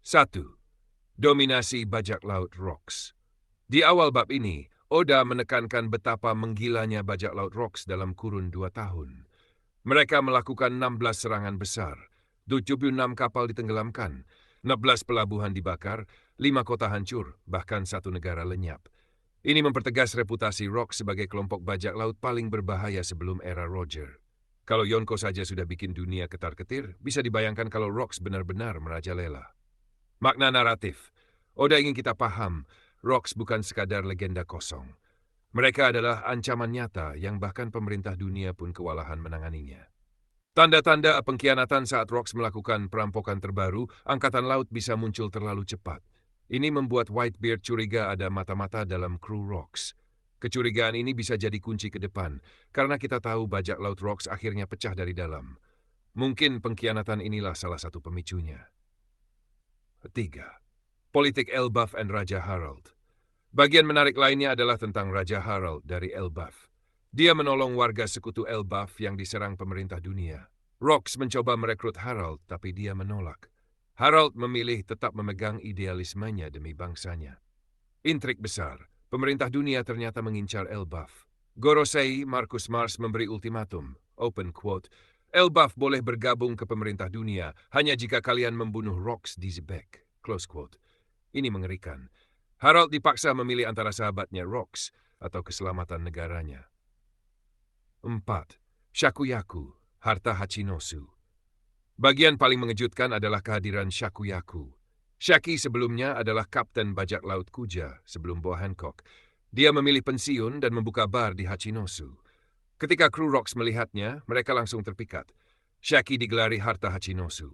1. Dominasi bajak laut Rocks. Di awal bab ini, Oda menekankan betapa menggilanya bajak laut Rocks dalam kurun 2 tahun. Mereka melakukan 16 serangan besar, 76 kapal ditenggelamkan, 16 pelabuhan dibakar, 5 kota hancur, bahkan 1 negara lenyap. Ini mempertegas reputasi Rocks sebagai kelompok bajak laut paling berbahaya sebelum era Roger. Kalau Yonko saja sudah bikin dunia ketar-ketir, bisa dibayangkan kalau Rocks benar-benar merajalela. Makna naratif. Oda ingin kita paham, Rocks bukan sekadar legenda kosong. Mereka adalah ancaman nyata yang bahkan pemerintah dunia pun kewalahan menanganinya. Tanda-tanda pengkhianatan saat Rocks melakukan perampokan terbaru, Angkatan Laut bisa muncul terlalu cepat. Ini membuat Whitebeard curiga ada mata-mata dalam kru Rocks. Kecurigaan ini bisa jadi kunci ke depan, karena kita tahu bajak laut Rocks akhirnya pecah dari dalam. Mungkin pengkhianatan inilah salah satu pemicunya. 3. Politik Elbaf dan Raja Harald. Bagian menarik lainnya adalah tentang Raja Harald dari Elbaf. Dia menolong warga sekutu Elbaf yang diserang pemerintah dunia. Rocks mencoba merekrut Harald, tapi dia menolak. Harald memilih tetap memegang idealismenya demi bangsanya. Intrik besar, pemerintah dunia ternyata mengincar Elbaf. Gorosei Marcus Mars memberi ultimatum, open quote, Elbaf boleh bergabung ke pemerintah dunia hanya jika kalian membunuh Rocks di Zebek, close quote. Ini mengerikan. Harald dipaksa memilih antara sahabatnya Rocks atau keselamatan negaranya. 4. Shakuyaku, harta Hachinosu. Bagian paling mengejutkan adalah kehadiran Shakuyaku. Shaki sebelumnya adalah kapten bajak laut Kuja sebelum Boa Hancock. Dia memilih pensiun dan membuka bar di Hachinosu. Ketika kru Rocks melihatnya, mereka langsung terpikat. Shaki digelari harta Hachinosu.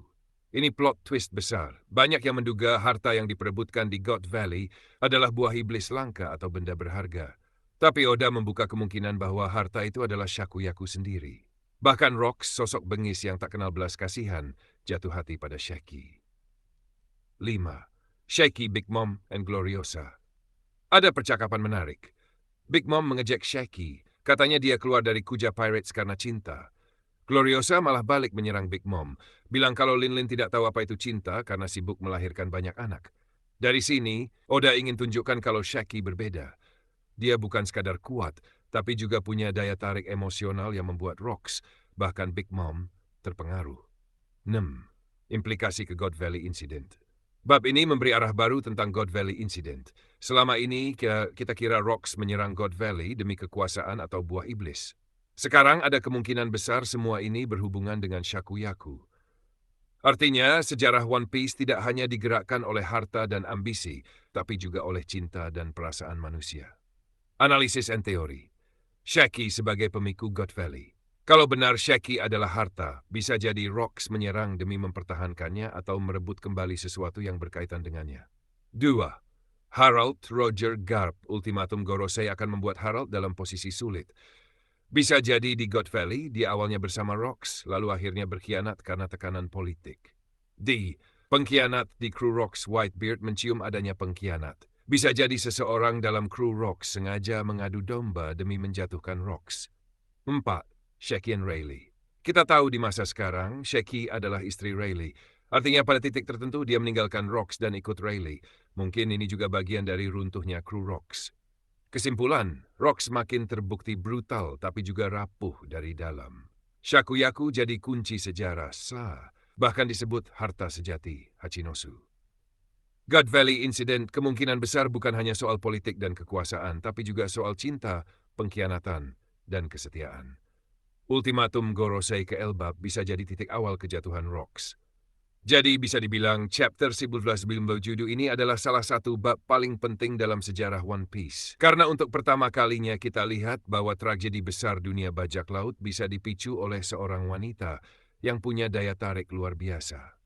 Ini plot twist besar. Banyak yang menduga harta yang diperebutkan di God Valley adalah buah iblis langka atau benda berharga. Tapi Oda membuka kemungkinan bahwa harta itu adalah Shakuyaku sendiri. Bahkan Rocks, sosok bengis yang tak kenal belas kasihan, jatuh hati pada Shaki. 5. Shaki, Big Mom, and Gloriosa. Ada percakapan menarik. Big Mom mengejek Shaki. Katanya dia keluar dari Kuja Pirates karena cinta. Gloriosa malah balik menyerang Big Mom, bilang kalau Linlin tidak tahu apa itu cinta karena sibuk melahirkan banyak anak. Dari sini, Oda ingin tunjukkan kalau Shaki berbeda. Dia bukan sekadar kuat, tapi juga punya daya tarik emosional yang membuat Rocks, bahkan Big Mom, terpengaruh. 6. Implikasi ke God Valley Incident. Bab ini memberi arah baru tentang God Valley Incident. Selama ini, kita kira Rocks menyerang God Valley demi kekuasaan atau buah iblis. Sekarang ada kemungkinan besar semua ini berhubungan dengan Shakuyaku. Artinya, sejarah One Piece tidak hanya digerakkan oleh harta dan ambisi, tapi juga oleh cinta dan perasaan manusia. Analisis dan teori. Shaki sebagai pemicu God Valley. Kalau benar Shaki adalah harta, bisa jadi Rocks menyerang demi mempertahankannya atau merebut kembali sesuatu yang berkaitan dengannya. 2. Harald, Roger, Garp. Ultimatum Gorosei akan membuat Harald dalam posisi sulit. Bisa jadi di God Valley, dia awalnya bersama Rocks, lalu akhirnya berkhianat karena tekanan politik. D. Pengkhianat di kru Rocks. Whitebeard mencium adanya pengkhianat. Bisa jadi seseorang dalam kru Rocks sengaja mengadu domba demi menjatuhkan Rocks. 4. Shaki and Rayleigh. Kita tahu di masa sekarang, Shaki adalah istri Rayleigh. Artinya pada titik tertentu dia meninggalkan Rocks dan ikut Rayleigh. Mungkin ini juga bagian dari runtuhnya kru Rocks. Kesimpulan, Rocks makin terbukti brutal tapi juga rapuh dari dalam. Shakuyaku jadi kunci sejarah sah, bahkan disebut harta sejati Hachinosu. God Valley Incident kemungkinan besar bukan hanya soal politik dan kekuasaan, tapi juga soal cinta, pengkhianatan, dan kesetiaan. Ultimatum Gorosei ke Elbaf bisa jadi titik awal kejatuhan Rocks. Jadi bisa dibilang chapter 11 Judo ini adalah salah satu bab paling penting dalam sejarah One Piece. Karena untuk pertama kalinya kita lihat bahwa tragedi besar dunia bajak laut bisa dipicu oleh seorang wanita yang punya daya tarik luar biasa.